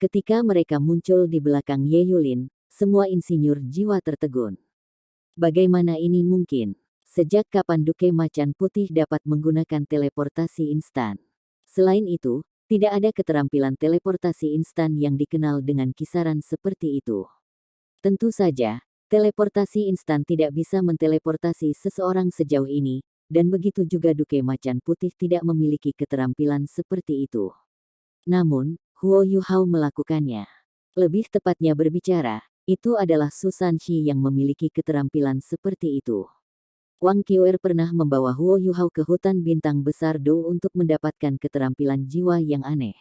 Ketika mereka muncul di belakang Ye Yulin, semua insinyur jiwa tertegun. Bagaimana ini mungkin? Sejak kapan Duke Macan Putih dapat menggunakan teleportasi instan? Selain itu, tidak ada keterampilan teleportasi instan yang dikenal dengan kisaran seperti itu. Tentu saja, teleportasi instan tidak bisa menteleportasi seseorang sejauh ini, dan begitu juga Duke Macan Putih tidak memiliki keterampilan seperti itu. Namun, Huo Yuhao melakukannya. Lebih tepatnya berbicara, itu adalah Su Sanxi yang memiliki keterampilan seperti itu. Wang Qiuer pernah membawa Huo Yuhao ke hutan bintang besar Do untuk mendapatkan keterampilan jiwa yang aneh.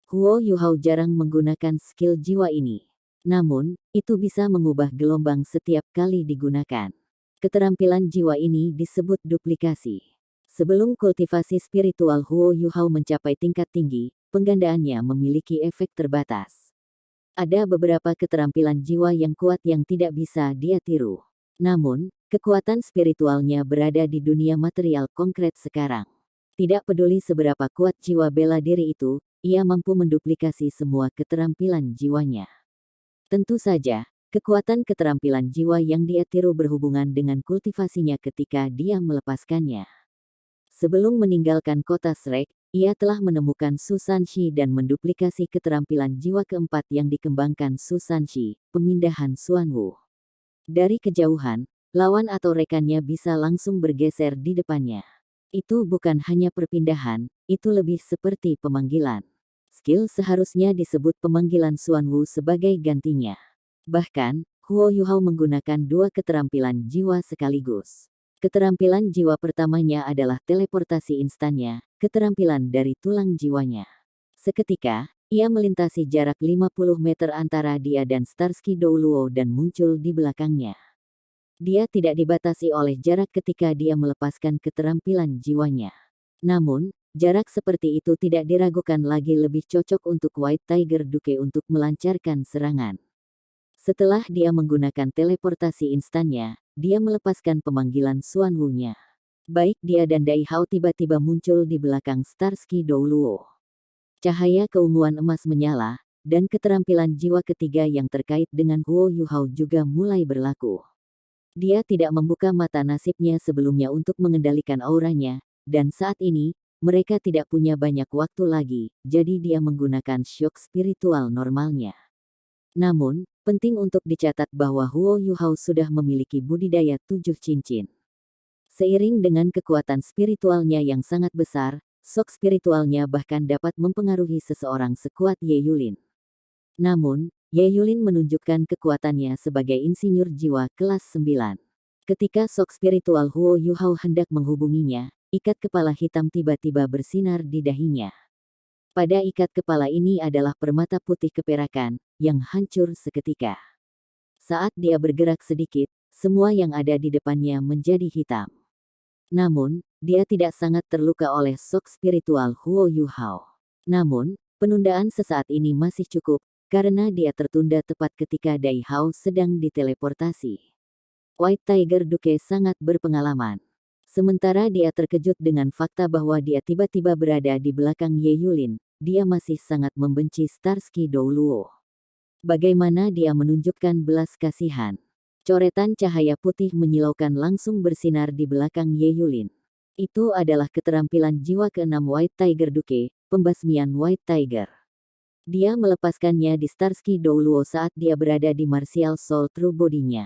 Huo Yuhao jarang menggunakan skill jiwa ini. Namun, itu bisa mengubah gelombang setiap kali digunakan. Keterampilan jiwa ini disebut duplikasi. Sebelum kultivasi spiritual Huo Yuhao mencapai tingkat tinggi, penggandaannya memiliki efek terbatas. Ada beberapa keterampilan jiwa yang kuat yang tidak bisa dia tiru. Namun, kekuatan spiritualnya berada di dunia material konkret sekarang. Tidak peduli seberapa kuat jiwa bela diri itu, ia mampu menduplikasi semua keterampilan jiwanya. Tentu saja, kekuatan keterampilan jiwa yang dia tiru berhubungan dengan kultivasinya ketika dia melepaskannya. Sebelum meninggalkan kota Shrek, ia telah menemukan Su Sanxi dan menduplikasi keterampilan jiwa keempat yang dikembangkan Su Sanxi, pemindahan Xuanwu. Dari kejauhan, lawan atau rekannya bisa langsung bergeser di depannya. Itu bukan hanya perpindahan, itu lebih seperti pemanggilan. Skill seharusnya disebut pemanggilan Xuanwu sebagai gantinya. Bahkan, Huo Yuhao menggunakan dua keterampilan jiwa sekaligus. Keterampilan jiwa pertamanya adalah teleportasi instannya, keterampilan dari tulang jiwanya. Seketika, ia melintasi jarak 50 meter antara dia dan Starsky Douluo dan muncul di belakangnya. Dia tidak dibatasi oleh jarak ketika dia melepaskan keterampilan jiwanya. Namun, jarak seperti itu tidak diragukan lagi lebih cocok untuk White Tiger Duke untuk melancarkan serangan. Setelah dia menggunakan teleportasi instannya, dia melepaskan pemanggilan Xuanwu-nya. Baik dia dan Dai Hao tiba-tiba muncul di belakang Starsky Douluo. Cahaya keunguan emas menyala, dan keterampilan jiwa ketiga yang terkait dengan Huo Yuhao juga mulai berlaku. Dia tidak membuka mata nasibnya sebelumnya untuk mengendalikan auranya, dan saat ini, mereka tidak punya banyak waktu lagi, jadi dia menggunakan shock spiritual normalnya. Namun, penting untuk dicatat bahwa Huo Yuhao sudah memiliki budidaya 7 cincin. Seiring dengan kekuatan spiritualnya yang sangat besar, shock spiritualnya bahkan dapat mempengaruhi seseorang sekuat Ye Yulin. Namun, Ye Yulin menunjukkan kekuatannya sebagai insinyur jiwa kelas 9. Ketika shock spiritual Huo Yuhao hendak menghubunginya, ikat kepala hitam tiba-tiba bersinar di dahinya. Pada ikat kepala ini adalah permata putih keperakan, yang hancur seketika. Saat dia bergerak sedikit, semua yang ada di depannya menjadi hitam. Namun, dia tidak sangat terluka oleh shock spiritual Huo Yuhao. Namun, penundaan sesaat ini masih cukup, karena dia tertunda tepat ketika Dai Hao sedang diteleportasi. White Tiger Duke sangat berpengalaman. Sementara dia terkejut dengan fakta bahwa dia tiba-tiba berada di belakang Ye Yulin, dia masih sangat membenci Starsky Douluo. Bagaimana dia menunjukkan belas kasihan? Coretan cahaya putih menyilaukan langsung bersinar di belakang Ye Yulin. Itu adalah keterampilan jiwa keenam White Tiger Duke, pembasmian White Tiger. Dia melepaskannya di Starsky Douluo saat dia berada di Martial Soul True Body-nya.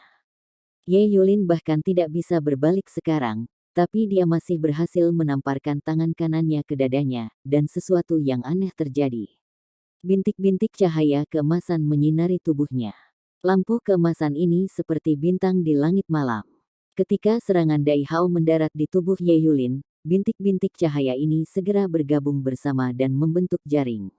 Ye Yulin bahkan tidak bisa berbalik sekarang, tapi dia masih berhasil menamparkan tangan kanannya ke dadanya, dan sesuatu yang aneh terjadi. Bintik-bintik cahaya keemasan menyinari tubuhnya. Lampu keemasan ini seperti bintang di langit malam. Ketika serangan Dai Hao mendarat di tubuh Ye Yulin, bintik-bintik cahaya ini segera bergabung bersama dan membentuk jaring.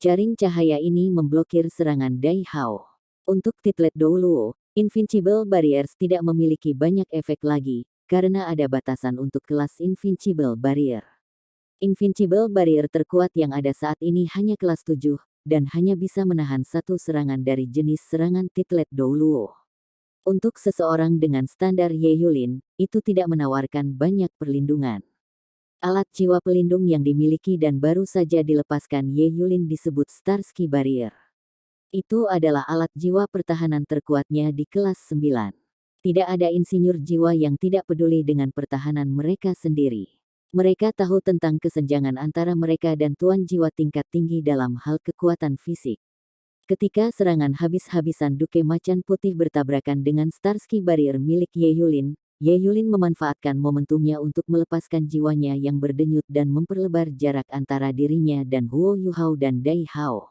Jaring cahaya ini memblokir serangan Dai Hao. Untuk Titlet Douluo, Invincible Barriers tidak memiliki banyak efek lagi, karena ada batasan untuk kelas Invincible Barrier. Invincible Barrier terkuat yang ada saat ini hanya kelas 7, dan hanya bisa menahan satu serangan dari jenis serangan Titlet Douluo. Untuk seseorang dengan standar Ye Yulin, itu tidak menawarkan banyak perlindungan. Alat jiwa pelindung yang dimiliki dan baru saja dilepaskan Ye Yulin disebut Starsky Barrier. Itu adalah alat jiwa pertahanan terkuatnya di kelas 9. Tidak ada insinyur jiwa yang tidak peduli dengan pertahanan mereka sendiri. Mereka tahu tentang kesenjangan antara mereka dan tuan jiwa tingkat tinggi dalam hal kekuatan fisik. Ketika serangan habis-habisan Duke Macan Putih bertabrakan dengan Starsky Barrier milik Ye Yulin memanfaatkan momentumnya untuk melepaskan jiwanya yang berdenyut dan memperlebar jarak antara dirinya dan Huo Yuhao dan Dai Hao.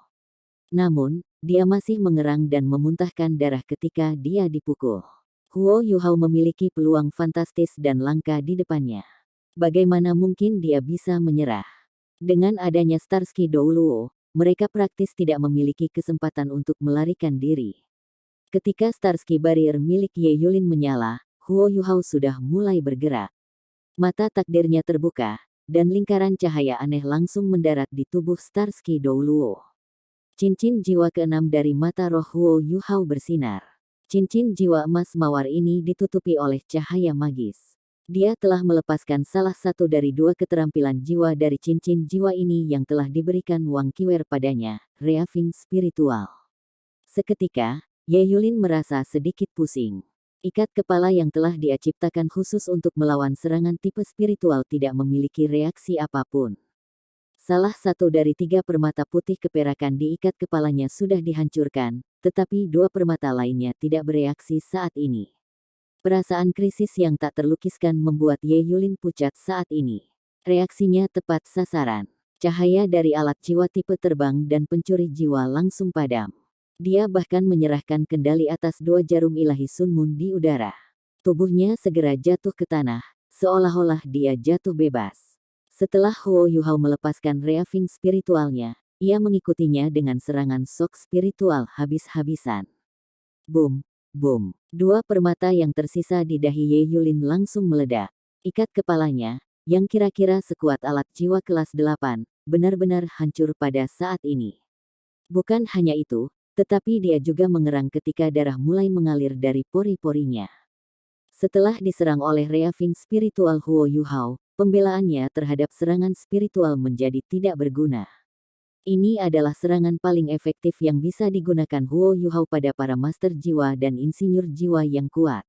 Namun, dia masih mengerang dan memuntahkan darah ketika dia dipukul. Huo Yuhao memiliki peluang fantastis dan langka di depannya. Bagaimana mungkin dia bisa menyerah? Dengan adanya Starsky Douluo, mereka praktis tidak memiliki kesempatan untuk melarikan diri. Ketika Starsky Barrier milik Ye Yulin menyala, Huo Yuhao sudah mulai bergerak. Mata takdirnya terbuka, dan lingkaran cahaya aneh langsung mendarat di tubuh Starsky Douluo. Cincin jiwa keenam dari mata roh Huo Yuhao bersinar. Cincin jiwa emas mawar ini ditutupi oleh cahaya magis. Dia telah melepaskan salah satu dari dua keterampilan jiwa dari cincin jiwa ini yang telah diberikan Wang Qiwer padanya, Reaving Spiritual. Seketika, Ye Yulin merasa sedikit pusing. Ikat kepala yang telah dia ciptakan khusus untuk melawan serangan tipe spiritual tidak memiliki reaksi apapun. Salah satu dari 3 permata putih keperakan di ikat kepalanya sudah dihancurkan, tetapi 2 permata lainnya tidak bereaksi saat ini. Perasaan krisis yang tak terlukiskan membuat Ye Yulin pucat saat ini. Reaksinya tepat sasaran. Cahaya dari alat jiwa tipe terbang dan pencuri jiwa langsung padam. Dia bahkan menyerahkan kendali atas 2 jarum ilahi Sun Moon di udara. Tubuhnya segera jatuh ke tanah, seolah-olah dia jatuh bebas. Setelah Huo Yuhao melepaskan reaving spiritualnya, ia mengikutinya dengan serangan shock spiritual habis-habisan. Boom, boom. 2 permata yang tersisa di dahi Ye Yulin langsung meledak. Ikat kepalanya, yang kira-kira sekuat alat jiwa kelas 8, benar-benar hancur pada saat ini. Bukan hanya itu, tetapi dia juga mengerang ketika darah mulai mengalir dari pori-porinya. Setelah diserang oleh reaving spiritual Huo Yuhao, pembelaannya terhadap serangan spiritual menjadi tidak berguna. Ini adalah serangan paling efektif yang bisa digunakan Huo Yuhao pada para master jiwa dan insinyur jiwa yang kuat.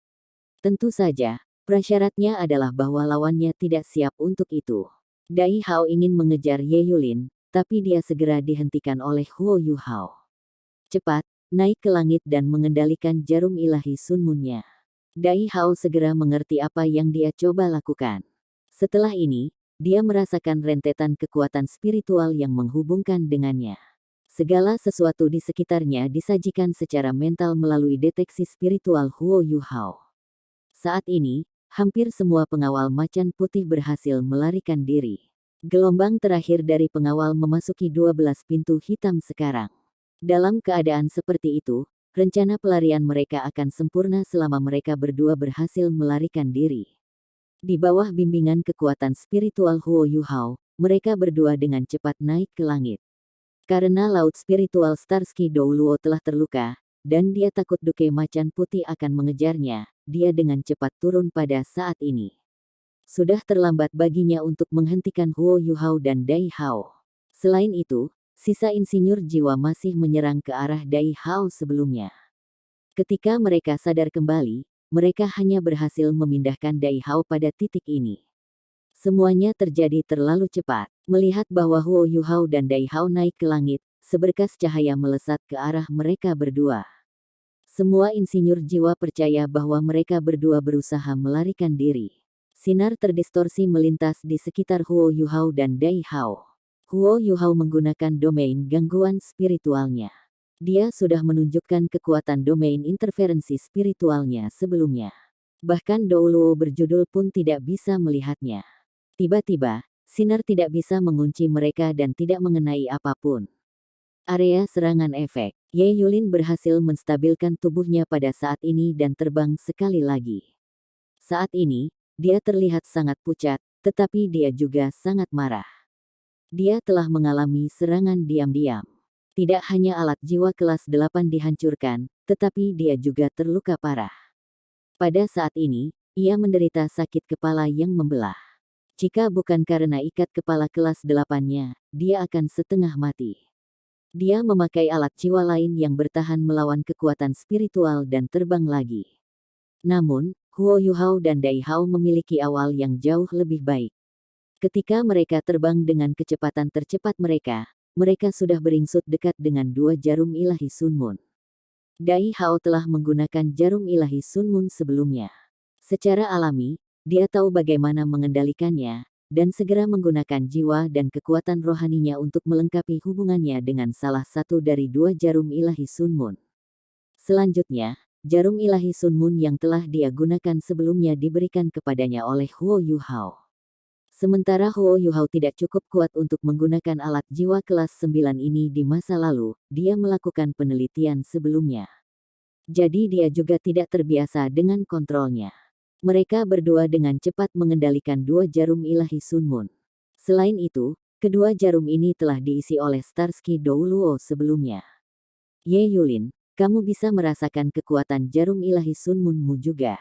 Tentu saja, prasyaratnya adalah bahwa lawannya tidak siap untuk itu. Dai Hao ingin mengejar Ye Yulin, tapi dia segera dihentikan oleh Huo Yuhao. Cepat, naik ke langit dan mengendalikan jarum ilahi Sun Moon-nya. Dai Hao segera mengerti apa yang dia coba lakukan. Setelah ini, dia merasakan rentetan kekuatan spiritual yang menghubungkan dengannya. Segala sesuatu di sekitarnya disajikan secara mental melalui deteksi spiritual Huo Yuhao. Saat ini, hampir semua pengawal macan putih berhasil melarikan diri. Gelombang terakhir dari pengawal memasuki 12 pintu hitam sekarang. Dalam keadaan seperti itu, rencana pelarian mereka akan sempurna selama mereka berdua berhasil melarikan diri. Di bawah bimbingan kekuatan spiritual Huo Yuhao, mereka berdua dengan cepat naik ke langit. Karena laut spiritual Starsky Douluo telah terluka, dan dia takut Duke Macan Putih akan mengejarnya, dia dengan cepat turun pada saat ini. Sudah terlambat baginya untuk menghentikan Huo Yuhao dan Dai Hao. Selain itu, sisa insinyur jiwa masih menyerang ke arah Dai Hao sebelumnya. Ketika mereka sadar kembali, mereka hanya berhasil memindahkan Dai Hao pada titik ini. Semuanya terjadi terlalu cepat. Melihat bahwa Huo Yuhao dan Dai Hao naik ke langit, seberkas cahaya melesat ke arah mereka berdua. Semua insinyur jiwa percaya bahwa mereka berdua berusaha melarikan diri. Sinar terdistorsi melintas di sekitar Huo Yuhao dan Dai Hao. Huo Yuhao menggunakan domain gangguan spiritualnya. Dia sudah menunjukkan kekuatan domain interferensi spiritualnya sebelumnya. Bahkan Douluo berjudul pun tidak bisa melihatnya. Tiba-tiba, sinar tidak bisa mengunci mereka dan tidak mengenai apapun. Area serangan efek. Ye Yulin berhasil menstabilkan tubuhnya pada saat ini dan terbang sekali lagi. Saat ini, dia terlihat sangat pucat, tetapi dia juga sangat marah. Dia telah mengalami serangan diam-diam. Tidak hanya alat jiwa kelas 8 dihancurkan, tetapi dia juga terluka parah. Pada saat ini, ia menderita sakit kepala yang membelah. Jika bukan karena ikat kepala kelas 8-nya, dia akan setengah mati. Dia memakai alat jiwa lain yang bertahan melawan kekuatan spiritual dan terbang lagi. Namun, Huo Yuhao dan Dai Hao memiliki awal yang jauh lebih baik. Ketika mereka terbang dengan kecepatan tercepat mereka sudah beringsut dekat dengan 2 jarum ilahi Sun Moon. Dai Hao telah menggunakan jarum ilahi Sun Moon sebelumnya. Secara alami, dia tahu bagaimana mengendalikannya, dan segera menggunakan jiwa dan kekuatan rohaninya untuk melengkapi hubungannya dengan salah satu dari 2 jarum ilahi Sun Moon. Selanjutnya, jarum ilahi Sun Moon yang telah dia gunakan sebelumnya diberikan kepadanya oleh Huo Yuhao. Sementara Huo Yuhao tidak cukup kuat untuk menggunakan alat jiwa kelas 9 ini di masa lalu, dia melakukan penelitian sebelumnya. Jadi dia juga tidak terbiasa dengan kontrolnya. Mereka berdua dengan cepat mengendalikan 2 jarum ilahi Sun Moon. Selain itu, kedua jarum ini telah diisi oleh Starsky Douluo sebelumnya. Ye Yulin, kamu bisa merasakan kekuatan jarum ilahi Sun Moon-mu juga.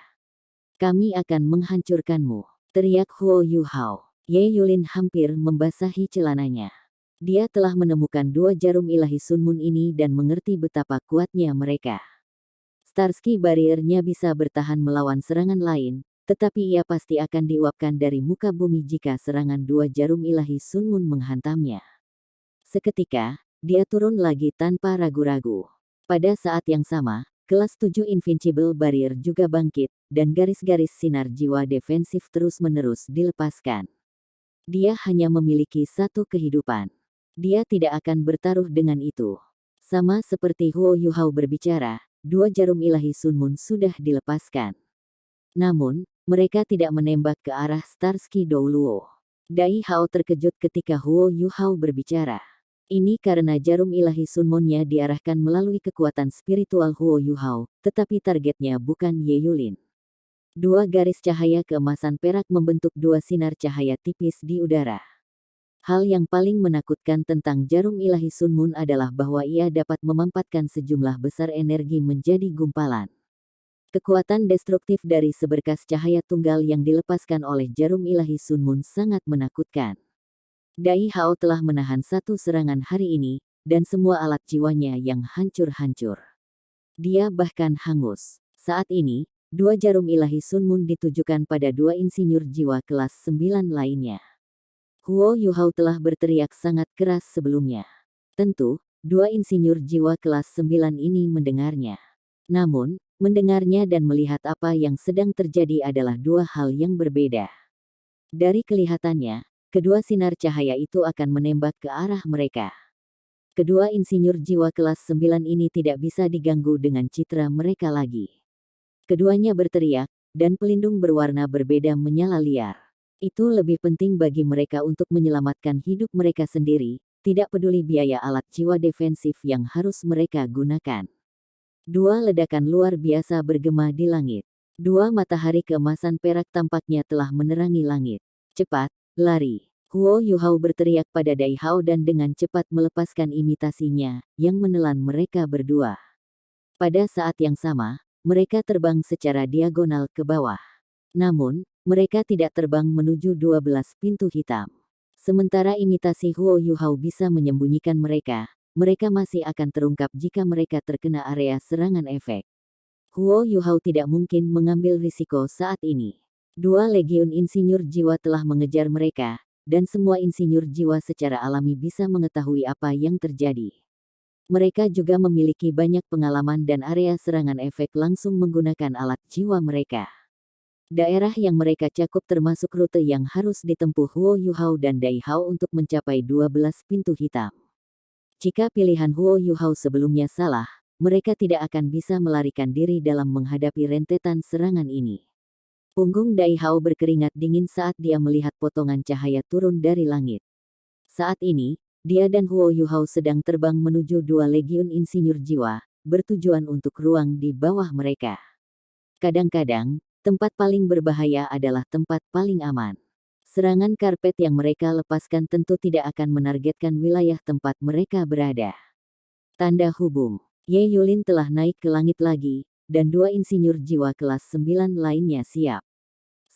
Kami akan menghancurkanmu, teriak Huo Yuhao. Ye Yulin hampir membasahi celananya. Dia telah menemukan 2 jarum ilahi Sun Moon ini dan mengerti betapa kuatnya mereka. Starsky Barrier-nya bisa bertahan melawan serangan lain, tetapi ia pasti akan diuapkan dari muka bumi jika serangan 2 jarum ilahi Sun Moon menghantamnya. Seketika, dia turun lagi tanpa ragu-ragu. Pada saat yang sama, kelas 7 Invincible Barrier juga bangkit, dan garis-garis sinar jiwa defensif terus-menerus dilepaskan. Dia hanya memiliki 1 kehidupan. Dia tidak akan bertaruh dengan itu. Sama seperti Huo Yuhao berbicara, 2 jarum ilahi Sun Moon sudah dilepaskan. Namun, mereka tidak menembak ke arah Starsky Douluo. Dai Hao terkejut ketika Huo Yuhao berbicara. Ini karena jarum ilahi Sun Moon-nya diarahkan melalui kekuatan spiritual Huo Yuhao, tetapi targetnya bukan Ye Yulin. 2 garis cahaya keemasan perak membentuk 2 sinar cahaya tipis di udara. Hal yang paling menakutkan tentang jarum ilahi Sun Moon adalah bahwa ia dapat memampatkan sejumlah besar energi menjadi gumpalan. Kekuatan destruktif dari seberkas cahaya tunggal yang dilepaskan oleh jarum ilahi Sun Moon sangat menakutkan. Dai Hao telah menahan 1 serangan hari ini, dan semua alat jiwanya yang hancur-hancur. Dia bahkan hangus. Saat ini, 2 jarum ilahi Sun Moon ditujukan pada 2 insinyur jiwa kelas 9 lainnya. Huo Yuhao telah berteriak sangat keras sebelumnya. Tentu, 2 insinyur jiwa kelas 9 ini mendengarnya. Namun, mendengarnya dan melihat apa yang sedang terjadi adalah 2 hal yang berbeda. Dari kelihatannya, kedua sinar cahaya itu akan menembak ke arah mereka. Kedua insinyur jiwa kelas 9 ini tidak bisa diganggu dengan citra mereka lagi. Keduanya berteriak, dan pelindung berwarna berbeda menyala liar. Itu lebih penting bagi mereka untuk menyelamatkan hidup mereka sendiri, tidak peduli biaya alat jiwa defensif yang harus mereka gunakan. 2 ledakan luar biasa bergema di langit. 2 matahari keemasan perak tampaknya telah menerangi langit. Cepat, lari. Huo Yuhao berteriak pada Dai Hao dan dengan cepat melepaskan imitasinya, yang menelan mereka berdua. Pada saat yang sama, mereka terbang secara diagonal ke bawah. Namun, mereka tidak terbang menuju 12 pintu hitam. Sementara imitasi Huo Yuhao bisa menyembunyikan mereka masih akan terungkap jika mereka terkena area serangan efek. Huo Yuhao tidak mungkin mengambil risiko saat ini. 2 legiun insinyur jiwa telah mengejar mereka, dan semua insinyur jiwa secara alami bisa mengetahui apa yang terjadi. Mereka juga memiliki banyak pengalaman dan area serangan efek langsung menggunakan alat jiwa mereka. Daerah yang mereka cakup termasuk rute yang harus ditempuh Huo Yuhao dan Dai Hao untuk mencapai 12 pintu hitam. Jika pilihan Huo Yuhao sebelumnya salah, mereka tidak akan bisa melarikan diri dalam menghadapi rentetan serangan ini. Punggung Dai Hao berkeringat dingin saat dia melihat potongan cahaya turun dari langit. Saat ini, dia dan Huo Yuhao sedang terbang menuju 2 legiun insinyur jiwa, bertujuan untuk ruang di bawah mereka. Kadang-kadang, tempat paling berbahaya adalah tempat paling aman. Serangan karpet yang mereka lepaskan tentu tidak akan menargetkan wilayah tempat mereka berada. Tanda hubung. Ye Yulin telah naik ke langit lagi, dan 2 insinyur jiwa kelas 9 lainnya siap.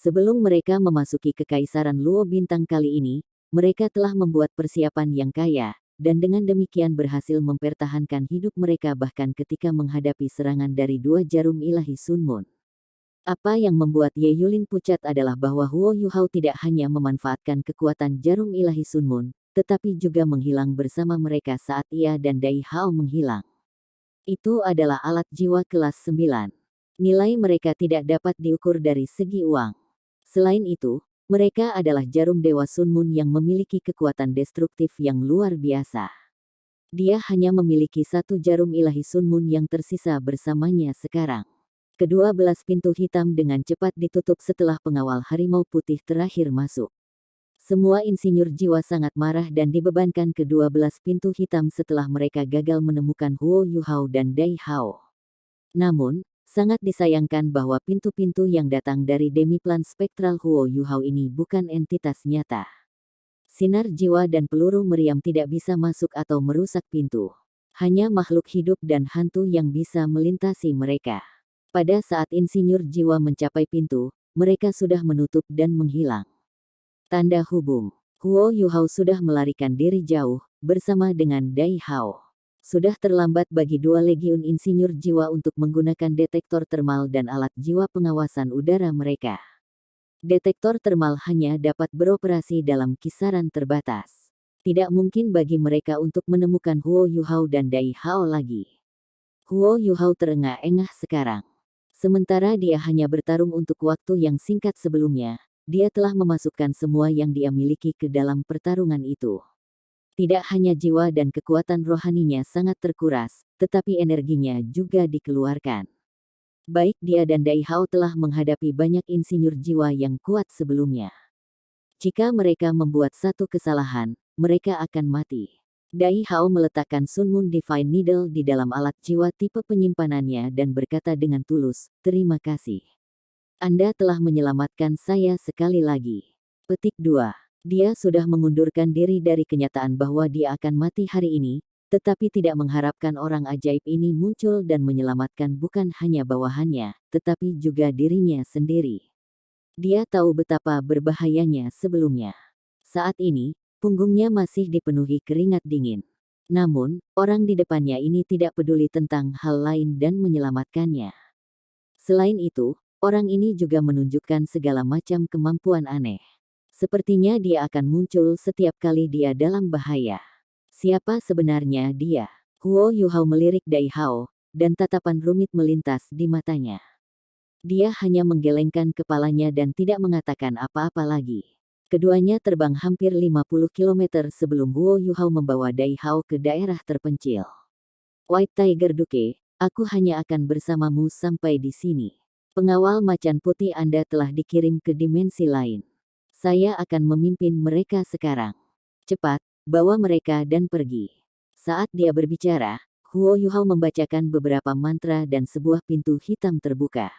Sebelum mereka memasuki Kekaisaran Luo Bintang kali ini, mereka telah membuat persiapan yang kaya, dan dengan demikian berhasil mempertahankan hidup mereka bahkan ketika menghadapi serangan dari dua jarum ilahi Sun Moon. Apa yang membuat Ye Yulin pucat adalah bahwa Huo Yuhao tidak hanya memanfaatkan kekuatan jarum ilahi Sun Moon, tetapi juga menghilang bersama mereka saat ia dan Dai Hao menghilang. Itu adalah alat jiwa kelas 9. Nilai mereka tidak dapat diukur dari segi uang. Selain itu, mereka adalah jarum Dewa Sun Moon yang memiliki kekuatan destruktif yang luar biasa. Dia hanya memiliki satu jarum ilahi Sun Moon yang tersisa bersamanya sekarang. Kedua belas pintu hitam dengan cepat ditutup setelah pengawal harimau putih terakhir masuk. Semua insinyur jiwa sangat marah dan dibebankan kedua belas pintu hitam setelah mereka gagal menemukan Huo Yuhao dan Dai Hao. Namun, sangat disayangkan bahwa pintu-pintu yang datang dari demiplan spektral Huo Yuhao ini bukan entitas nyata. Sinar jiwa dan peluru meriam tidak bisa masuk atau merusak pintu. Hanya makhluk hidup dan hantu yang bisa melintasi mereka. Pada saat insinyur jiwa mencapai pintu, mereka sudah menutup dan menghilang. Tanda hubung. Huo Yuhao sudah melarikan diri jauh, bersama dengan Dai Hao. Sudah terlambat bagi dua legiun insinyur jiwa untuk menggunakan detektor termal dan alat jiwa pengawasan udara mereka. Detektor termal hanya dapat beroperasi dalam kisaran terbatas. Tidak mungkin bagi mereka untuk menemukan Huo Yuhao dan Dai Hao lagi. Huo Yuhao terengah-engah sekarang. Sementara dia hanya bertarung untuk waktu yang singkat sebelumnya, dia telah memasukkan semua yang dia miliki ke dalam pertarungan itu. Tidak hanya jiwa dan kekuatan rohaninya sangat terkuras, tetapi energinya juga dikeluarkan. Baik dia dan Dai Hao telah menghadapi banyak insinyur jiwa yang kuat sebelumnya. Jika mereka membuat satu kesalahan, mereka akan mati. Dai Hao meletakkan Sun Moon Divine Needle di dalam alat jiwa tipe penyimpanannya dan berkata dengan tulus, "Terima kasih. Anda telah menyelamatkan saya sekali lagi." Petik 2. Dia sudah mengundurkan diri dari kenyataan bahwa dia akan mati hari ini, tetapi tidak mengharapkan orang ajaib ini muncul dan menyelamatkan bukan hanya bawahannya, tetapi juga dirinya sendiri. Dia tahu betapa berbahayanya sebelumnya. Saat ini, punggungnya masih dipenuhi keringat dingin. Namun, orang di depannya ini tidak peduli tentang hal lain dan menyelamatkannya. Selain itu, orang ini juga menunjukkan segala macam kemampuan aneh. Sepertinya dia akan muncul setiap kali dia dalam bahaya. Siapa sebenarnya dia? Huo Yuhao melirik Dai Hao, dan tatapan rumit melintas di matanya. Dia hanya menggelengkan kepalanya dan tidak mengatakan apa-apa lagi. Keduanya terbang hampir 50 km sebelum Huo Yuhao membawa Dai Hao ke daerah terpencil. White Tiger Duke, aku hanya akan bersamamu sampai di sini. Pengawal macan putih Anda telah dikirim ke dimensi lain. Saya akan memimpin mereka sekarang. Cepat, bawa mereka dan pergi. Saat dia berbicara, Huo Yuhao membacakan beberapa mantra dan sebuah pintu hitam terbuka.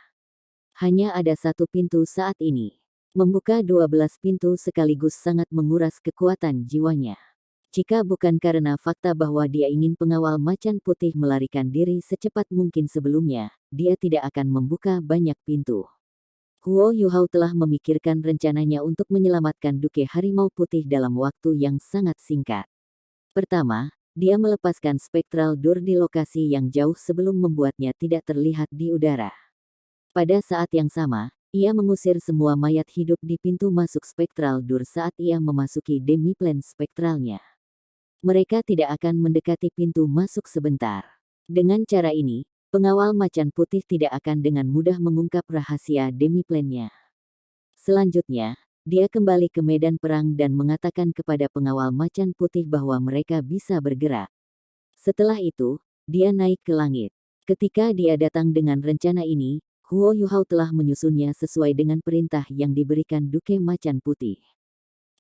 Hanya ada satu pintu saat ini. Membuka 12 pintu sekaligus sangat menguras kekuatan jiwanya. Jika bukan karena fakta bahwa dia ingin pengawal macan putih melarikan diri secepat mungkin sebelumnya, dia tidak akan membuka banyak pintu. Huo Yuhao telah memikirkan rencananya untuk menyelamatkan Duke Harimau Putih dalam waktu yang sangat singkat. Pertama, dia melepaskan Spectral Door di lokasi yang jauh sebelum membuatnya tidak terlihat di udara. Pada saat yang sama, ia mengusir semua mayat hidup di pintu masuk Spectral Door saat ia memasuki demiplan spektralnya. Mereka tidak akan mendekati pintu masuk sebentar. Dengan cara ini, pengawal macan putih tidak akan dengan mudah mengungkap rahasia demiplannya. Selanjutnya, dia kembali ke medan perang dan mengatakan kepada pengawal macan putih bahwa mereka bisa bergerak. Setelah itu, dia naik ke langit. Ketika dia datang dengan rencana ini, Huo Yuhao telah menyusunnya sesuai dengan perintah yang diberikan Duke Macan Putih.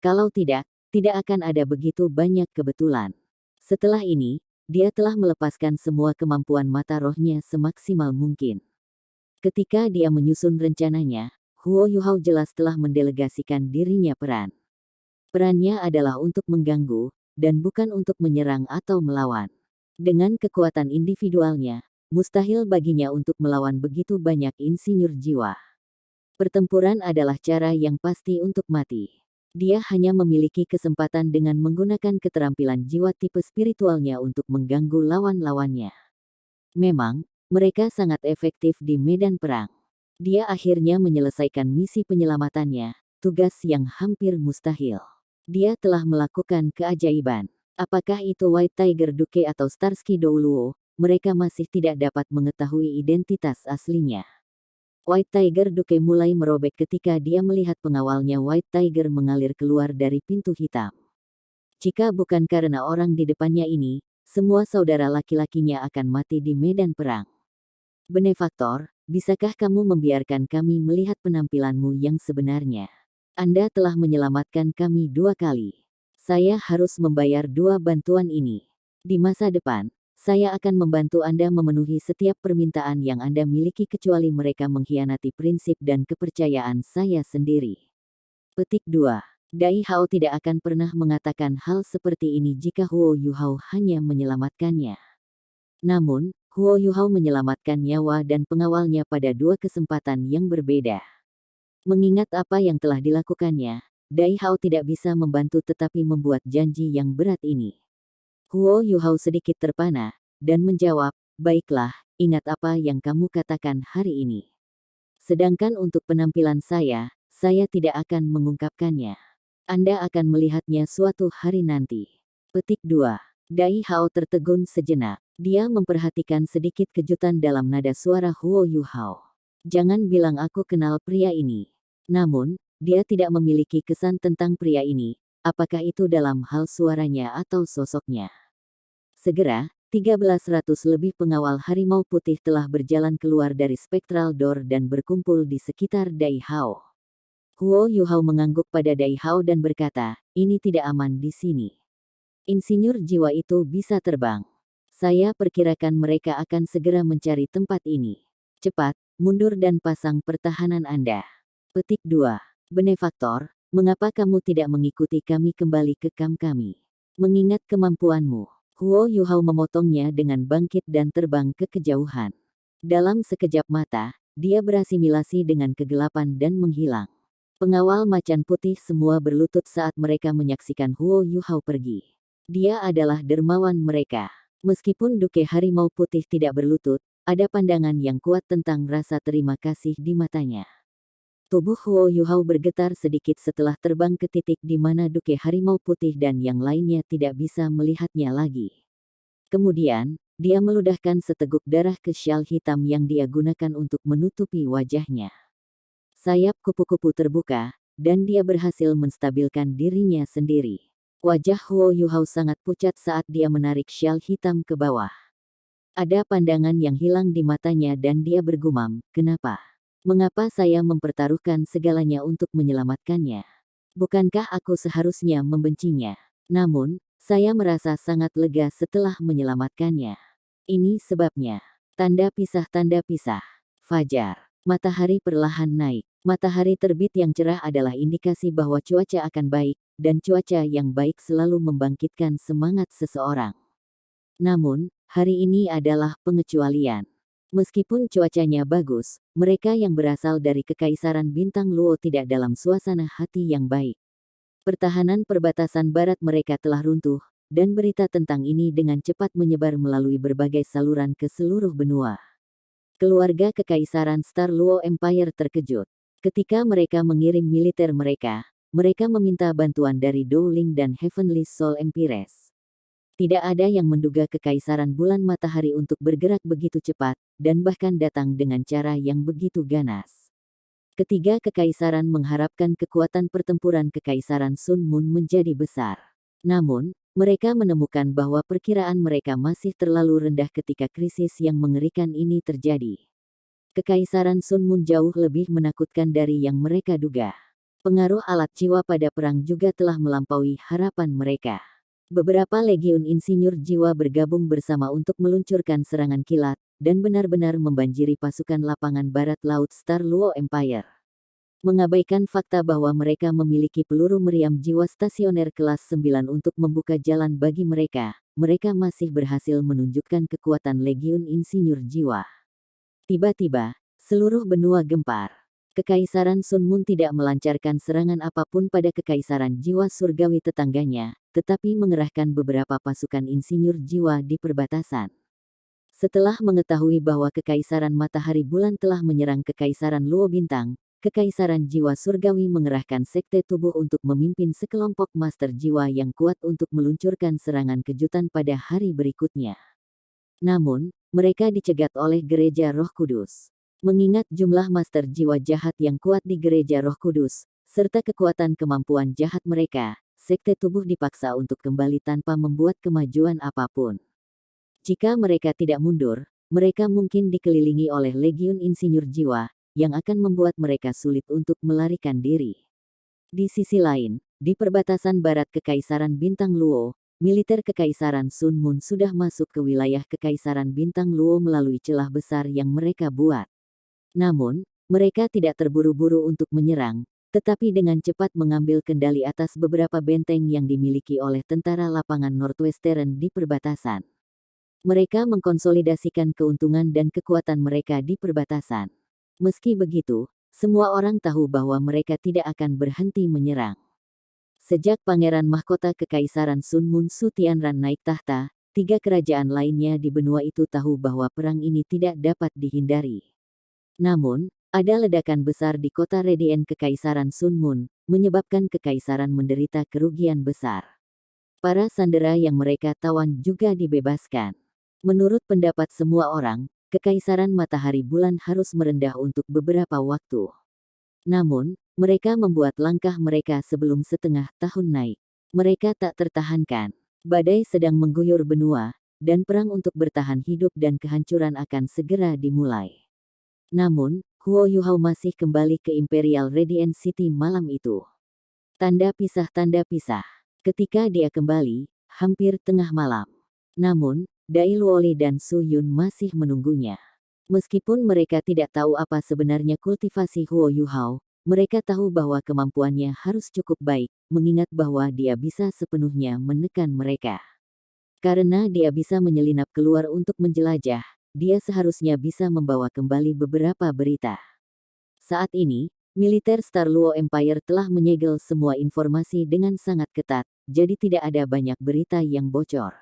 Kalau tidak akan ada begitu banyak kebetulan. Setelah ini, dia telah melepaskan semua kemampuan mata rohnya semaksimal mungkin. Ketika dia menyusun rencananya, Huo Yuhao jelas telah mendelegasikan dirinya peran. Perannya adalah untuk mengganggu, dan bukan untuk menyerang atau melawan. Dengan kekuatan individualnya, mustahil baginya untuk melawan begitu banyak insinyur jiwa. Pertempuran adalah cara yang pasti untuk mati. Dia hanya memiliki kesempatan dengan menggunakan keterampilan jiwa tipe spiritualnya untuk mengganggu lawan-lawannya. Memang, mereka sangat efektif di medan perang. Dia akhirnya menyelesaikan misi penyelamatannya, tugas yang hampir mustahil. Dia telah melakukan keajaiban. Apakah itu White Tiger Duke atau Starsky Douluo, mereka masih tidak dapat mengetahui identitas aslinya. White Tiger Duke mulai merobek ketika dia melihat pengawalnya White Tiger mengalir keluar dari pintu hitam. Jika bukan karena orang di depannya ini, semua saudara laki-lakinya akan mati di medan perang. Benefaktor, bisakah kamu membiarkan kami melihat penampilanmu yang sebenarnya? Anda telah menyelamatkan kami 2 kali. Saya harus membayar 2 bantuan ini. Di masa depan, saya akan membantu Anda memenuhi setiap permintaan yang Anda miliki kecuali mereka mengkhianati prinsip dan kepercayaan saya sendiri. Petik 2. Dai Hao tidak akan pernah mengatakan hal seperti ini jika Huo Yuhao hanya menyelamatkannya. Namun, Huo Yuhao menyelamatkan nyawa dan pengawalnya pada 2 kesempatan yang berbeda. Mengingat apa yang telah dilakukannya, Dai Hao tidak bisa membantu tetapi membuat janji yang berat ini. Huo Yuhao sedikit terpana, dan menjawab, baiklah, ingat apa yang kamu katakan hari ini. Sedangkan untuk penampilan saya tidak akan mengungkapkannya. Anda akan melihatnya suatu hari nanti. Petik 2. Dai Hao tertegun sejenak. Dia memperhatikan sedikit kejutan dalam nada suara Huo Yuhao. Jangan bilang aku kenal pria ini. Namun, dia tidak memiliki kesan tentang pria ini, apakah itu dalam hal suaranya atau sosoknya. Segera, 1300 lebih pengawal harimau putih telah berjalan keluar dari Spectral Door dan berkumpul di sekitar Dai Hao. Huo Yuhao mengangguk pada Dai Hao dan berkata, ini tidak aman di sini. Insinyur jiwa itu bisa terbang. Saya perkirakan mereka akan segera mencari tempat ini. Cepat, mundur dan pasang pertahanan Anda. Petik 2. Benefaktor, mengapa kamu tidak mengikuti kami kembali ke kamp kami? Mengingat kemampuanmu. Huo Yuhao memotongnya dengan bangkit dan terbang ke kejauhan. Dalam sekejap mata, dia berasimilasi dengan kegelapan dan menghilang. Pengawal macan putih semua berlutut saat mereka menyaksikan Huo Yuhao pergi. Dia adalah dermawan mereka. Meskipun Duke Harimau Putih tidak berlutut, ada pandangan yang kuat tentang rasa terima kasih di matanya. Tubuh Huo Yuhao bergetar sedikit setelah terbang ke titik di mana Duke Harimau Putih dan yang lainnya tidak bisa melihatnya lagi. Kemudian, dia meludahkan seteguk darah ke syal hitam yang dia gunakan untuk menutupi wajahnya. Sayap kupu-kupu terbuka, dan dia berhasil menstabilkan dirinya sendiri. Wajah Huo Yuhao sangat pucat saat dia menarik syal hitam ke bawah. Ada pandangan yang hilang di matanya dan dia bergumam, kenapa? Mengapa saya mempertaruhkan segalanya untuk menyelamatkannya? Bukankah aku seharusnya membencinya? Namun, saya merasa sangat lega setelah menyelamatkannya. Ini sebabnya. Tanda pisah. Fajar. Matahari perlahan naik. Matahari terbit yang cerah adalah indikasi bahwa cuaca akan baik, dan cuaca yang baik selalu membangkitkan semangat seseorang. Namun, hari ini adalah pengecualian. Meskipun cuacanya bagus, mereka yang berasal dari Kekaisaran Bintang Luo tidak dalam suasana hati yang baik. Pertahanan perbatasan barat mereka telah runtuh, dan berita tentang ini dengan cepat menyebar melalui berbagai saluran ke seluruh benua. Keluarga Kekaisaran Star Luo Empire terkejut. Ketika mereka mengirim militer mereka meminta bantuan dari Dowling dan Heavenly Soul Empires. Tidak ada yang menduga Kekaisaran Bulan Matahari untuk bergerak begitu cepat, dan bahkan datang dengan cara yang begitu ganas. Ketiga kekaisaran mengharapkan kekuatan pertempuran Kekaisaran Sun Moon menjadi besar. Namun, mereka menemukan bahwa perkiraan mereka masih terlalu rendah ketika krisis yang mengerikan ini terjadi. Kekaisaran Sun Moon jauh lebih menakutkan dari yang mereka duga. Pengaruh alat jiwa pada perang juga telah melampaui harapan mereka. Beberapa legiun insinyur jiwa bergabung bersama untuk meluncurkan serangan kilat, dan benar-benar membanjiri pasukan lapangan barat laut Star Luo Empire. Mengabaikan fakta bahwa mereka memiliki peluru meriam jiwa stasioner kelas 9 untuk membuka jalan bagi mereka masih berhasil menunjukkan kekuatan legiun insinyur jiwa. Tiba-tiba, seluruh benua gempar. Kekaisaran Sun Mun tidak melancarkan serangan apapun pada kekaisaran jiwa surgawi tetangganya, tetapi mengerahkan beberapa pasukan insinyur jiwa di perbatasan. Setelah mengetahui bahwa kekaisaran matahari bulan telah menyerang kekaisaran Luo Bintang, kekaisaran jiwa surgawi mengerahkan sekte tubuh untuk memimpin sekelompok master jiwa yang kuat untuk meluncurkan serangan kejutan pada hari berikutnya. Namun, mereka dicegat oleh Gereja Roh Kudus. Mengingat jumlah master jiwa jahat yang kuat di Gereja Roh Kudus, serta kekuatan kemampuan jahat mereka, sekte tubuh dipaksa untuk kembali tanpa membuat kemajuan apapun. Jika mereka tidak mundur, mereka mungkin dikelilingi oleh legiun insinyur jiwa, yang akan membuat mereka sulit untuk melarikan diri. Di sisi lain, di perbatasan barat Kekaisaran Bintang Luo, militer Kekaisaran Sun Mun sudah masuk ke wilayah Kekaisaran Bintang Luo melalui celah besar yang mereka buat. Namun, mereka tidak terburu-buru untuk menyerang, tetapi dengan cepat mengambil kendali atas beberapa benteng yang dimiliki oleh tentara lapangan Northwestern di perbatasan. Mereka mengkonsolidasikan keuntungan dan kekuatan mereka di perbatasan. Meski begitu, semua orang tahu bahwa mereka tidak akan berhenti menyerang. Sejak Pangeran Mahkota Kekaisaran Sun Mun Su Tianran naik tahta, 3 kerajaan lainnya di benua itu tahu bahwa perang ini tidak dapat dihindari. Namun, ada ledakan besar di kota Redien Kekaisaran Sun Mun, menyebabkan kekaisaran menderita kerugian besar. Para sandera yang mereka tawan juga dibebaskan. Menurut pendapat semua orang, Kekaisaran Matahari Bulan harus merendah untuk beberapa waktu. Namun, mereka membuat langkah mereka sebelum setengah tahun naik. Mereka tak tertahankan. Badai sedang mengguyur benua, dan perang untuk bertahan hidup dan kehancuran akan segera dimulai. Namun, Huo Yuhao masih kembali ke Imperial Radiant City malam itu. Tanda pisah. Ketika dia kembali, hampir tengah malam. Namun, Dai Luoli dan Su Yun masih menunggunya. Meskipun mereka tidak tahu apa sebenarnya kultivasi Huo Yuhao, mereka tahu bahwa kemampuannya harus cukup baik, mengingat bahwa dia bisa sepenuhnya menekan mereka. Karena dia bisa menyelinap keluar untuk menjelajah, dia seharusnya bisa membawa kembali beberapa berita. Saat ini, militer Star Luo Empire telah menyegel semua informasi dengan sangat ketat, jadi tidak ada banyak berita yang bocor.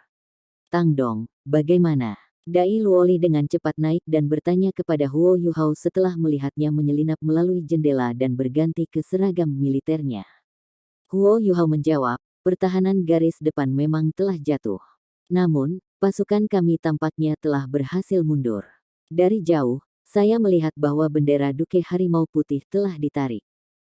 Tang Dong, bagaimana? Dai Luoli dengan cepat naik dan bertanya kepada Huo Yuhao setelah melihatnya menyelinap melalui jendela dan berganti ke seragam militernya. Huo Yuhao menjawab, pertahanan garis depan memang telah jatuh. Namun, pasukan kami tampaknya telah berhasil mundur. Dari jauh, saya melihat bahwa bendera Duke Harimau Putih telah ditarik.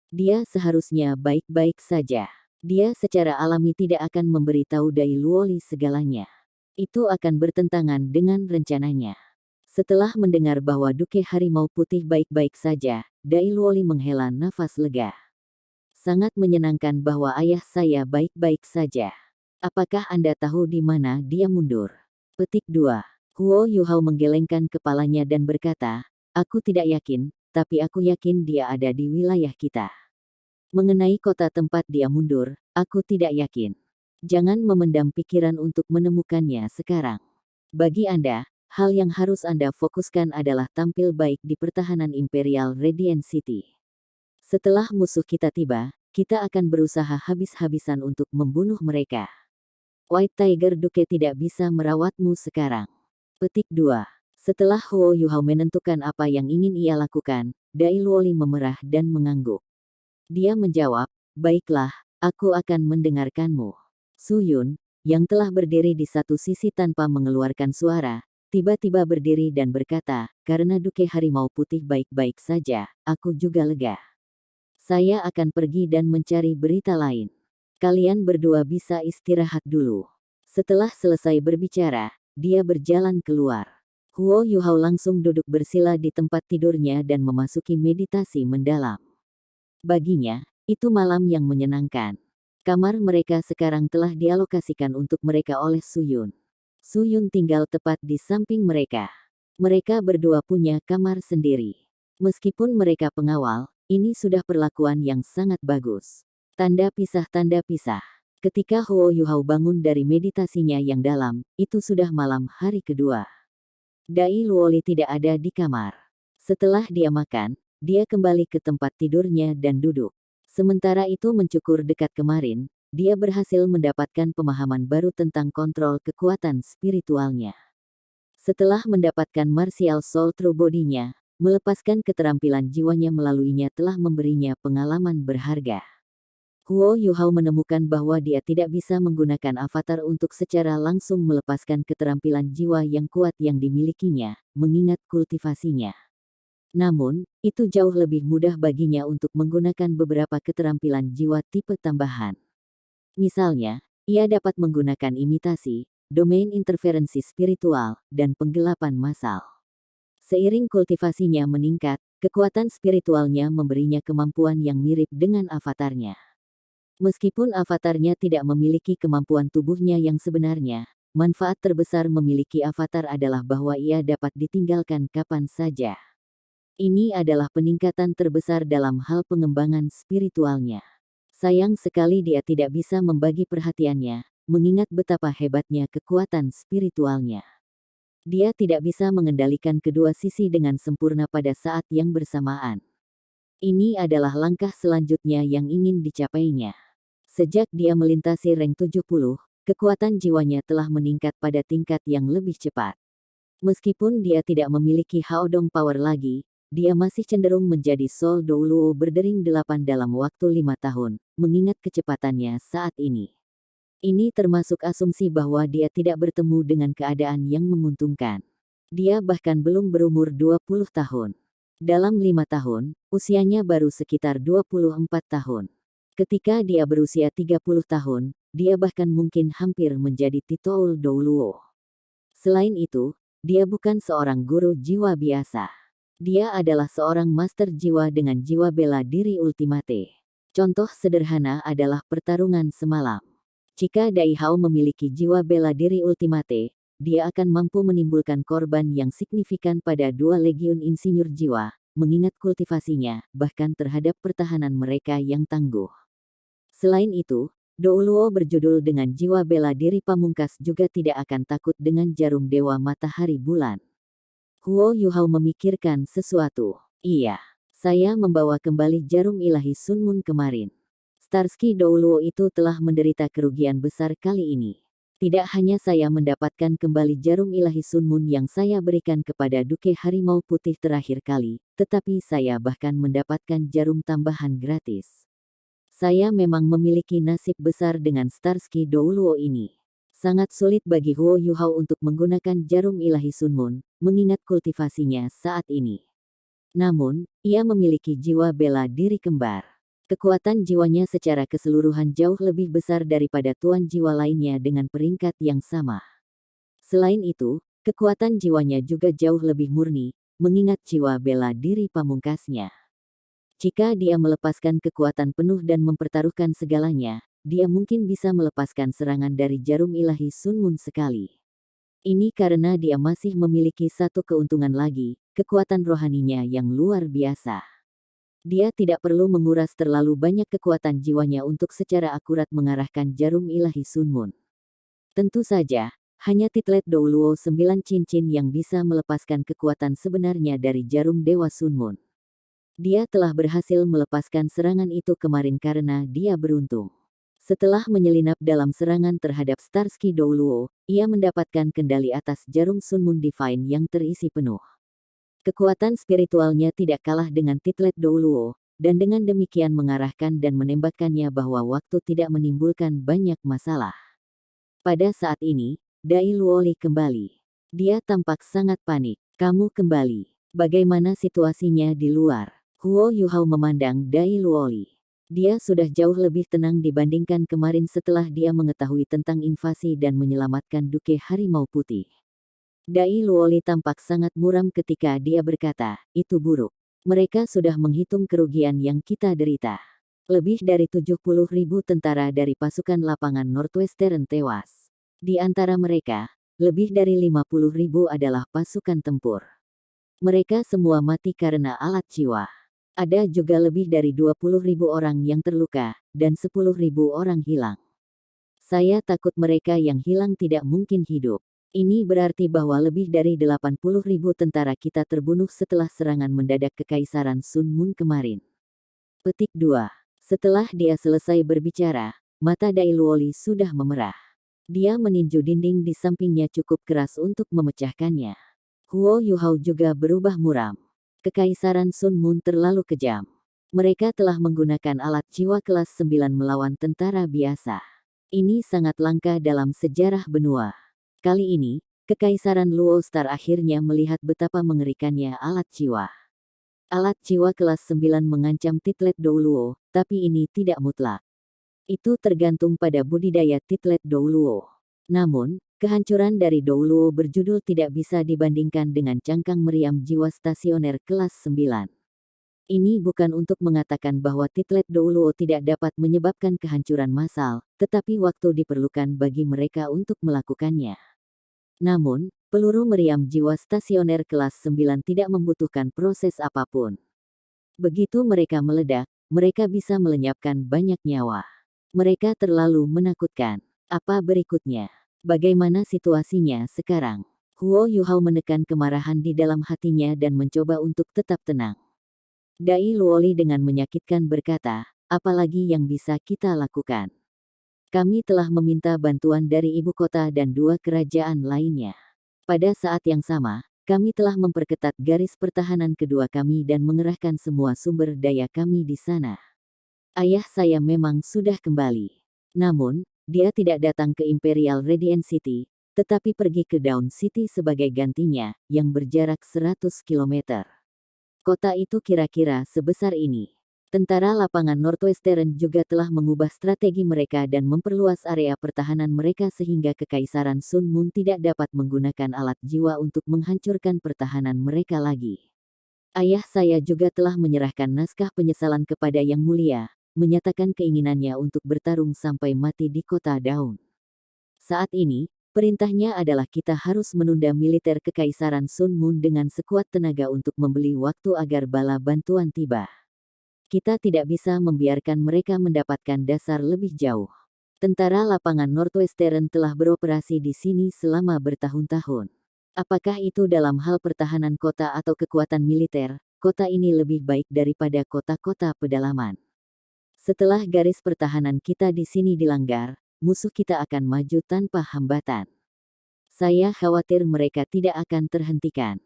Dia seharusnya baik-baik saja. Dia secara alami tidak akan memberitahu Dai Luoli segalanya. Itu akan bertentangan dengan rencananya. Setelah mendengar bahwa Duke Harimau Putih baik-baik saja, Dai Luoli menghela nafas lega. Sangat menyenangkan bahwa ayah saya baik-baik saja. Apakah Anda tahu di mana dia mundur? Petik 2. Huo Yuhao menggelengkan kepalanya dan berkata, aku tidak yakin, tapi aku yakin dia ada di wilayah kita. Mengenai kota tempat dia mundur, aku tidak yakin. Jangan memendam pikiran untuk menemukannya sekarang. Bagi Anda, hal yang harus Anda fokuskan adalah tampil baik di pertahanan Imperial Radiant City. Setelah musuh kita tiba, kita akan berusaha habis-habisan untuk membunuh mereka. White Tiger Duke tidak bisa merawatmu sekarang. Petik 2. Setelah Huo Yuhao menentukan apa yang ingin ia lakukan, Dai Luoli memerah dan mengangguk. Dia menjawab, baiklah, aku akan mendengarkanmu. Su Yun, yang telah berdiri di satu sisi tanpa mengeluarkan suara, tiba-tiba berdiri dan berkata, karena Duke Harimau Putih baik-baik saja, aku juga lega. Saya akan pergi dan mencari berita lain. Kalian berdua bisa istirahat dulu. Setelah selesai berbicara, dia berjalan keluar. Huo Yuhao langsung duduk bersila di tempat tidurnya dan memasuki meditasi mendalam. Baginya, itu malam yang menyenangkan. Kamar mereka sekarang telah dialokasikan untuk mereka oleh Su Yun. Su Yun tinggal tepat di samping mereka. Mereka berdua punya kamar sendiri. Meskipun mereka pengawal, ini sudah perlakuan yang sangat bagus. Tanda pisah. Ketika Huo Yuhao bangun dari meditasinya yang dalam, itu sudah malam hari kedua. Dai Luoli tidak ada di kamar. Setelah dia makan, dia kembali ke tempat tidurnya dan duduk. Sementara itu mencukur dekat kemarin, dia berhasil mendapatkan pemahaman baru tentang kontrol kekuatan spiritualnya. Setelah mendapatkan martial soul true body-nya, melepaskan keterampilan jiwanya melaluinya telah memberinya pengalaman berharga. Huo Yuhao menemukan bahwa dia tidak bisa menggunakan avatar untuk secara langsung melepaskan keterampilan jiwa yang kuat yang dimilikinya, mengingat kultivasinya. Namun, itu jauh lebih mudah baginya untuk menggunakan beberapa keterampilan jiwa tipe tambahan. Misalnya, ia dapat menggunakan imitasi, domain interferensi spiritual, dan penggelapan massal. Seiring kultivasinya meningkat, kekuatan spiritualnya memberinya kemampuan yang mirip dengan avatarnya. Meskipun avatarnya tidak memiliki kemampuan tubuhnya yang sebenarnya, manfaat terbesar memiliki avatar adalah bahwa ia dapat ditinggalkan kapan saja. Ini adalah peningkatan terbesar dalam hal pengembangan spiritualnya. Sayang sekali dia tidak bisa membagi perhatiannya, mengingat betapa hebatnya kekuatan spiritualnya. Dia tidak bisa mengendalikan kedua sisi dengan sempurna pada saat yang bersamaan. Ini adalah langkah selanjutnya yang ingin dicapainya. Sejak dia melintasi rank 70, kekuatan jiwanya telah meningkat pada tingkat yang lebih cepat. Meskipun dia tidak memiliki Haodong Power lagi, dia masih cenderung menjadi Soul Douluo berdering 8 dalam waktu 5 tahun, mengingat kecepatannya saat ini. Ini termasuk asumsi bahwa dia tidak bertemu dengan keadaan yang menguntungkan. Dia bahkan belum berumur 20 tahun. Dalam 5 tahun, usianya baru sekitar 24 tahun. Ketika dia berusia 30 tahun, dia bahkan mungkin hampir menjadi Titoul Douluo. Selain itu, dia bukan seorang guru jiwa biasa. Dia adalah seorang master jiwa dengan jiwa bela diri ultimate. Contoh sederhana adalah pertarungan semalam. Jika Dai Hao memiliki jiwa bela diri ultimate, dia akan mampu menimbulkan korban yang signifikan pada 2 legiun insinyur jiwa, mengingat kultivasinya, bahkan terhadap pertahanan mereka yang tangguh. Selain itu, Douluo berjudul dengan jiwa bela diri pamungkas juga tidak akan takut dengan jarum dewa matahari bulan. Huo Yuhao memikirkan sesuatu. Iya, saya membawa kembali jarum ilahi Sun Moon kemarin. Starsky Douluo itu telah menderita kerugian besar kali ini. Tidak hanya saya mendapatkan kembali jarum ilahi Sun Moon yang saya berikan kepada Duke Harimau Putih terakhir kali, tetapi saya bahkan mendapatkan jarum tambahan gratis. Saya memang memiliki nasib besar dengan Starsky Douluo ini. Sangat sulit bagi Huo Yuhao untuk menggunakan jarum ilahi Sun Moon, mengingat kultivasinya saat ini. Namun, ia memiliki jiwa bela diri kembar. Kekuatan jiwanya secara keseluruhan jauh lebih besar daripada tuan jiwa lainnya dengan peringkat yang sama. Selain itu, kekuatan jiwanya juga jauh lebih murni, mengingat jiwa bela diri pamungkasnya. Jika dia melepaskan kekuatan penuh dan mempertaruhkan segalanya, dia mungkin bisa melepaskan serangan dari jarum ilahi Sun Moon sekali. Ini karena dia masih memiliki satu keuntungan lagi, kekuatan rohaninya yang luar biasa. Dia tidak perlu menguras terlalu banyak kekuatan jiwanya untuk secara akurat mengarahkan jarum ilahi Sun Moon. Tentu saja, hanya Titlet Douluo 9 cincin yang bisa melepaskan kekuatan sebenarnya dari jarum dewa Sun Moon. Dia telah berhasil melepaskan serangan itu kemarin karena dia beruntung. Setelah menyelinap dalam serangan terhadap Starsky Douluo, ia mendapatkan kendali atas jarum Sun Moon Divine yang terisi penuh. Kekuatan spiritualnya tidak kalah dengan Titlet Douluo, dan dengan demikian mengarahkan dan menembakkannya bahwa waktu tidak menimbulkan banyak masalah. Pada saat ini, Dai Luoli kembali. Dia tampak sangat panik. Kamu kembali. Bagaimana situasinya di luar? Huo Yuhao memandang Dai Luoli. Dia sudah jauh lebih tenang dibandingkan kemarin setelah dia mengetahui tentang invasi dan menyelamatkan Duke Harimau Putih. Dai Luoli tampak sangat muram ketika dia berkata, itu buruk. Mereka sudah menghitung kerugian yang kita derita. Lebih dari 70.000 tentara dari pasukan lapangan Northwestern tewas. Di antara mereka, lebih dari 50.000 adalah pasukan tempur. Mereka semua mati karena alat jiwa. Ada juga lebih dari 20.000 orang yang terluka, dan 10.000 orang hilang. Saya takut mereka yang hilang tidak mungkin hidup. Ini berarti bahwa lebih dari 80.000 tentara kita terbunuh setelah serangan mendadak Kekaisaran Sun Mun kemarin. Petik 2. Setelah dia selesai berbicara, mata Dai Luoli sudah memerah. Dia meninju dinding di sampingnya cukup keras untuk memecahkannya. Huo Yuhao juga berubah muram. Kekaisaran Sun Mun terlalu kejam. Mereka telah menggunakan alat jiwa kelas 9 melawan tentara biasa. Ini sangat langka dalam sejarah benua. Kali ini, Kekaisaran Luo Star akhirnya melihat betapa mengerikannya alat jiwa. Alat jiwa kelas 9 mengancam Titlet Dou Luo, tapi ini tidak mutlak. Itu tergantung pada budidaya Titlet Dou Luo. Namun, kehancuran dari Dou Luo berjudul tidak bisa dibandingkan dengan cangkang meriam jiwa stasioner kelas 9. Ini bukan untuk mengatakan bahwa Titlet Dou Luo tidak dapat menyebabkan kehancuran massal, tetapi waktu diperlukan bagi mereka untuk melakukannya. Namun, peluru meriam jiwa stasioner kelas 9 tidak membutuhkan proses apapun. Begitu mereka meledak, mereka bisa melenyapkan banyak nyawa. Mereka terlalu menakutkan. Apa berikutnya? Bagaimana situasinya sekarang? Huo Yuhao menekan kemarahan di dalam hatinya dan mencoba untuk tetap tenang. Dai Luoli dengan menyakitkan berkata, apalagi yang bisa kita lakukan? Kami telah meminta bantuan dari ibu kota dan 2 kerajaan lainnya. Pada saat yang sama, kami telah memperketat garis pertahanan kedua kami dan mengerahkan semua sumber daya kami di sana. Ayah saya memang sudah kembali. Namun, dia tidak datang ke Imperial Radiant City, tetapi pergi ke Dawn City sebagai gantinya, yang berjarak 100 km. Kota itu kira-kira sebesar ini. Tentara lapangan Northwestern juga telah mengubah strategi mereka dan memperluas area pertahanan mereka sehingga Kekaisaran Sun Mun tidak dapat menggunakan alat jiwa untuk menghancurkan pertahanan mereka lagi. Ayah saya juga telah menyerahkan naskah penyesalan kepada Yang Mulia, menyatakan keinginannya untuk bertarung sampai mati di kota Dawn. Saat ini, perintahnya adalah kita harus menunda militer Kekaisaran Sun Mun dengan sekuat tenaga untuk membeli waktu agar bala bantuan tiba. Kita tidak bisa membiarkan mereka mendapatkan dasar lebih jauh. Tentara lapangan Northwestern telah beroperasi di sini selama bertahun-tahun. Apakah itu dalam hal pertahanan kota atau kekuatan militer, kota ini lebih baik daripada kota-kota pedalaman. Setelah garis pertahanan kita di sini dilanggar, musuh kita akan maju tanpa hambatan. Saya khawatir mereka tidak akan terhentikan.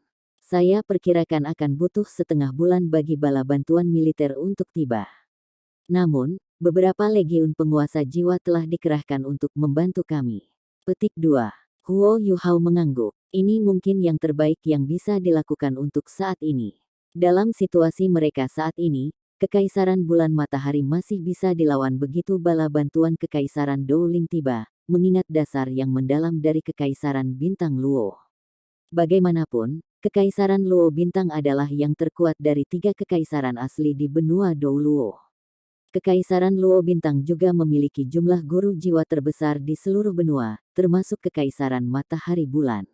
Saya perkirakan akan butuh setengah bulan bagi bala bantuan militer untuk tiba. Namun, beberapa legiun penguasa jiwa telah dikerahkan untuk membantu kami. Petik 2. Huo Yuhao mengangguk. Ini mungkin yang terbaik yang bisa dilakukan untuk saat ini. Dalam situasi mereka saat ini, Kekaisaran Bulan Matahari masih bisa dilawan begitu bala bantuan Kekaisaran Douling tiba, mengingat dasar yang mendalam dari Kekaisaran Bintang Luo. Bagaimanapun, Kekaisaran Luo Bintang adalah yang terkuat dari 3 kekaisaran asli di benua Dou Luo. Kekaisaran Luo Bintang juga memiliki jumlah guru jiwa terbesar di seluruh benua, termasuk Kekaisaran Matahari Bulan.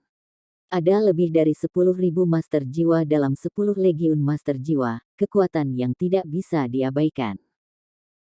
Ada lebih dari 10.000 master jiwa dalam 10 legiun master jiwa, kekuatan yang tidak bisa diabaikan.